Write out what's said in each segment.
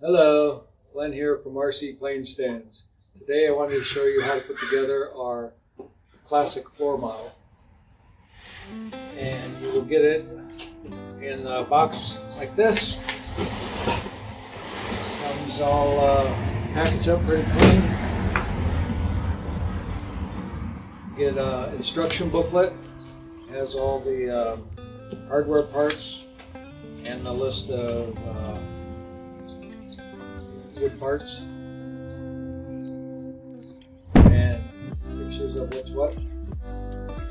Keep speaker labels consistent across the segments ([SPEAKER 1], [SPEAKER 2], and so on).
[SPEAKER 1] Hello, Glenn here from RC Plane Stands. Today I wanted to show you how to put together our classic floor model. And you will get it in a box like this. Comes all packaged up pretty clean. Get an instruction booklet. Has all the hardware parts and a list of wood parts and pictures of what's what,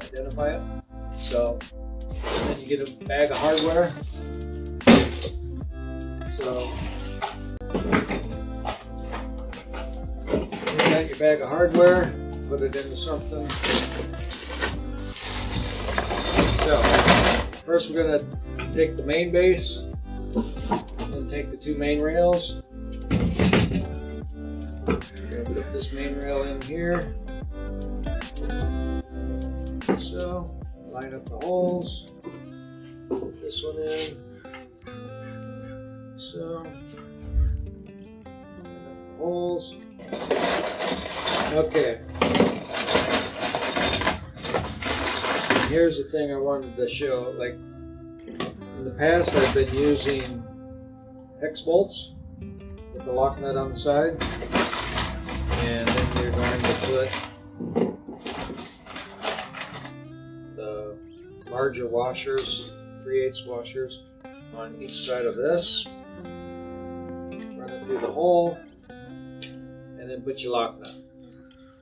[SPEAKER 1] identify it. So then you get a bag of hardware. So you got your bag of hardware, put it into something. So first we're going to take the main base and take the two main rails. Put this main rail in here. So, line up the holes. Put this one in. So, line up the holes. Okay. And here's the thing I wanted to show. Like, in the past I've been using hex bolts with the lock nut on the side. And then you're going to put the larger washers, 3/8 washers, on each side of this. Run it through the hole, and then put your lock nut.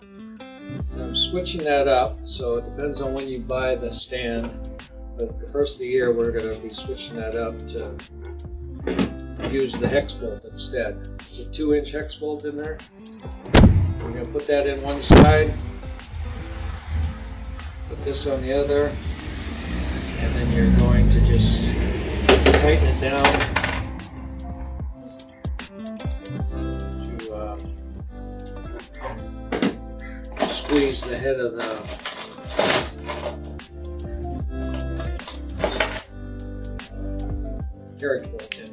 [SPEAKER 1] And I'm switching that up, so it depends on when you buy the stand. But the first of the year, we're going to be switching that up to use the hex bolt instead. It's a 2-inch hex bolt in there. We're going to put that in one side, put this on the other, and then you're going to just tighten it down to squeeze the head of the carriage bolt in.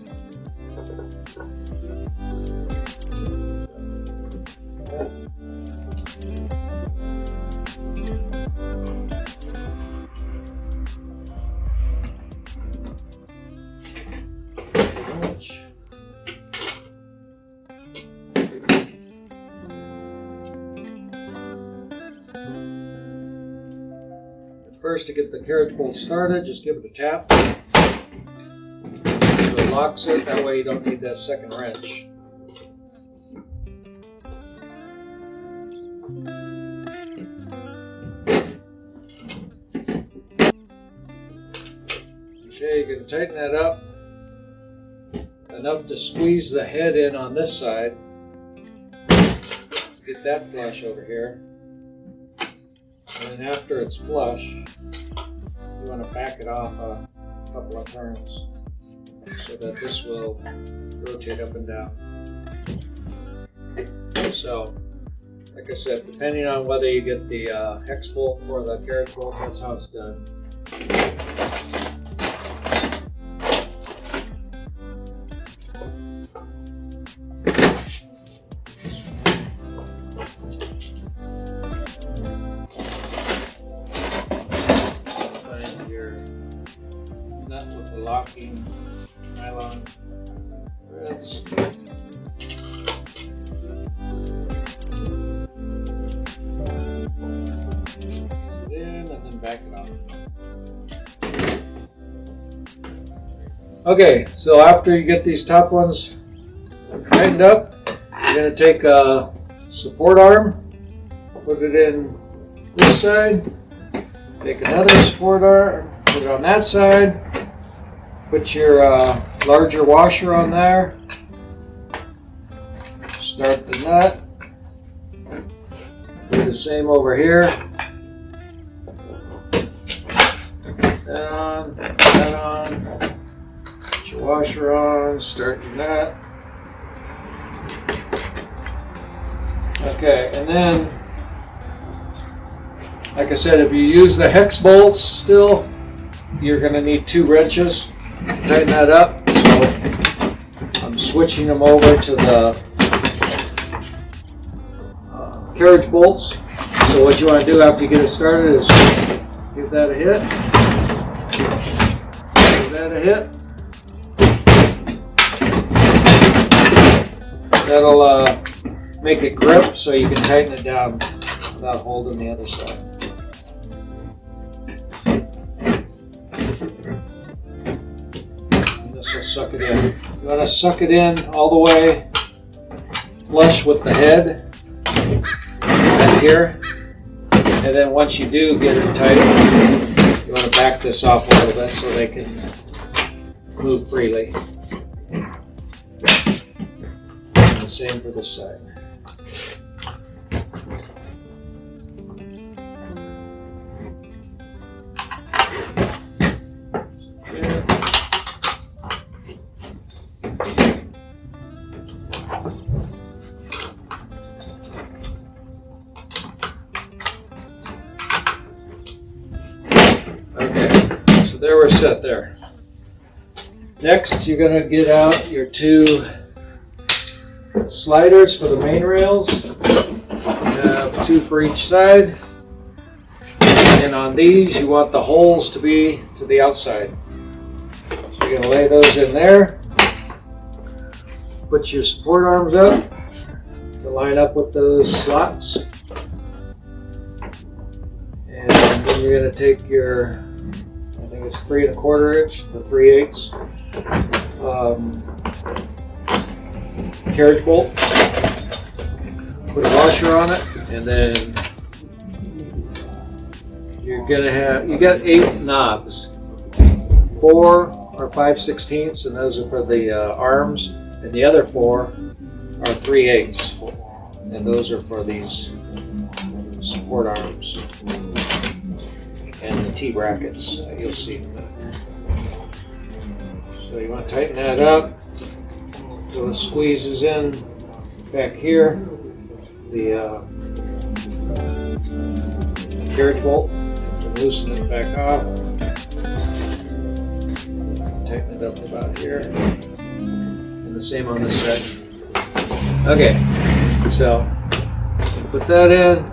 [SPEAKER 1] First, to get the carriage bolt started, just give it a tap. So it locks it, that way you don't need that second wrench. Okay, you're going to tighten that up enough to squeeze the head in on this side. Get that flush over here. And then after it's flush, you want to back it off a couple of turns so that this will rotate up and down. So, like I said, depending on whether you get the hex bolt or the carriage bolt, that's how it's done. The locking nylon threads. Put it in and then back it off. Okay, so after you get these top ones tightened up, you're going to take a support arm, put it in this side, take another support arm, put it on that side. Put your larger washer on there, start the nut, do the same over here, that on, washer on, starting that. Okay, and then, like I said, if you use the hex bolts still, you're going to need 2 wrenches to tighten that up. So I'm switching them over to the carriage bolts. So what you want to do after you get it started is give that a hit. Give that a hit. That'll make it grip so you can tighten it down without holding the other side. And this will suck it in. You want to suck it in all the way flush with the head right here. And then once you do get it tight, you want to back this off a little bit so they can move freely. And the same for this side. Okay, so there we're set there. Next, you're going to get out your 2 sliders for the main rails. You have 2 for each side. And on these, you want the holes to be to the outside. So you're going to lay those in there. Put your support arms up to line up with those slots. And then you're going to take your, I think it's 3 1/4 inch, the 3/8 carriage bolt. Put a washer on it, and then you're going to have, you got 8 knobs. 4 are 5/16, and those are for the arms, and the other 4 are 3/8, and those are for these support arms and the T-brackets that you'll see in a minute. So you want to tighten that up so it squeezes in back here, the carriage bolt, and loosen it back off. Tighten it up about here, and the same on this side. Okay, so put that in,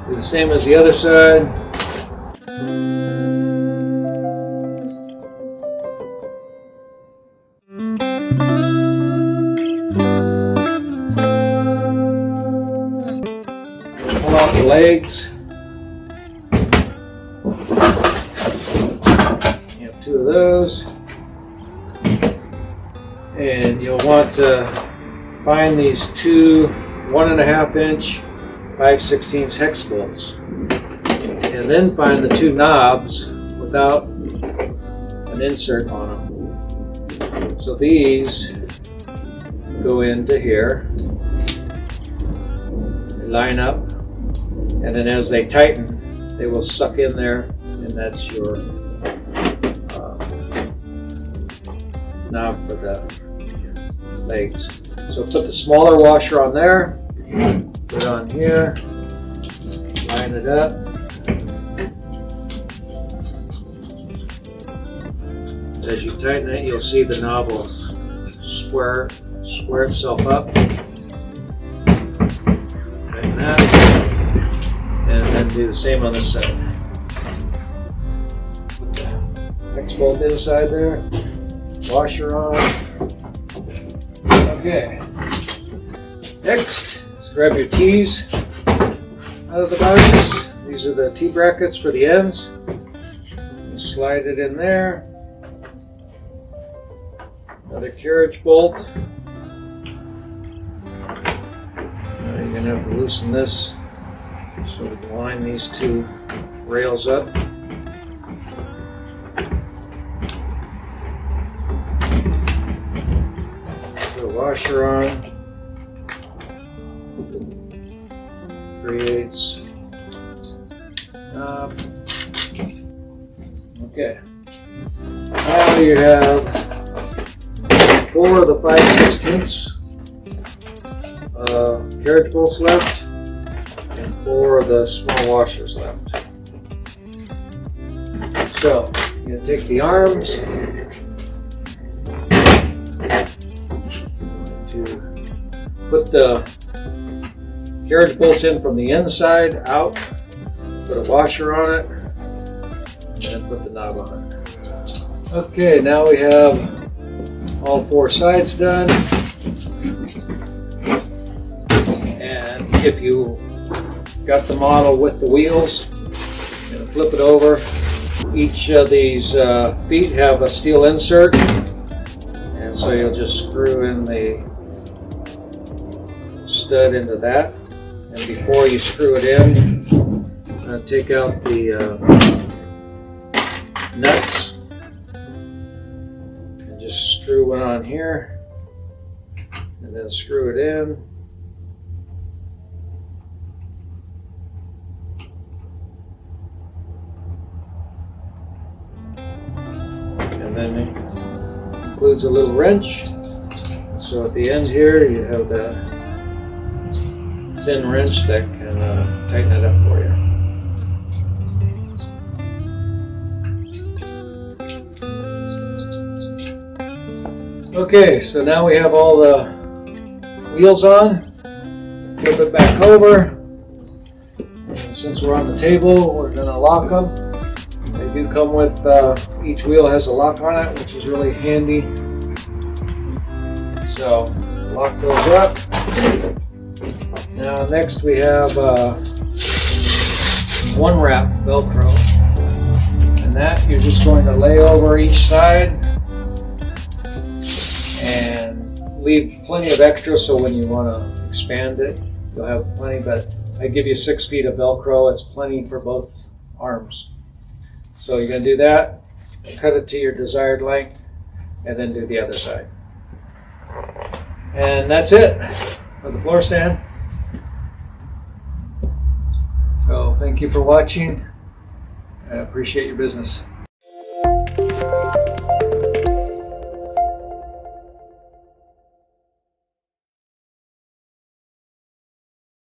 [SPEAKER 1] do the same as the other side. Pull out the legs. You have 2 of those. And you'll want to find these 2 1.5 inch 5/16 hex bolts. And then find the 2 knobs without an insert on them. So these go into here, they line up, and then as they tighten, they will suck in there, and that's your knob for the legs. So put the smaller washer on there, put it on here, line it up. As you tighten it, you'll see the knob will square itself up. Tighten that, and then do the same on this side. Put the hex bolt inside there, washer on. Okay. Next, let's grab your T's out of the box. These are the T brackets for the ends. Slide it in there. Another carriage bolt. Now you're going to have to loosen this so we can line these 2 rails up. Put a washer on. 3/8 knob. Okay. Now you have 4 of the 5/16 carriage bolts left, and 4 of the small washers left. So I'm going to take the arms to put the carriage bolts in from the inside out, put a washer on it, and then put the knob on it. Okay, now we have all 4 sides done. And if you got the model with the wheels, you're going to flip it over. Each of these feet have a steel insert, and so you'll just screw in the stud into that. And before you screw it in, take out the nuts and just screw one on here, and then screw it in. And then it includes a little wrench. So at the end here, you have the thin wrench that can tighten it up for you. Okay, so now we have all the wheels on. Flip it back over. And since we're on the table, we're going to lock them. They do come with, each wheel has a lock on it, which is really handy. So, lock those up. Now next we have one wrap Velcro. And that you're just going to lay over each side and leave plenty of extra so when you want to expand it, you'll have plenty, but I give you 6 feet of Velcro. It's plenty for both arms. So you're going to do that, cut it to your desired length, and then do the other side. And that's it for the floor stand. So thank you for watching. I appreciate your business.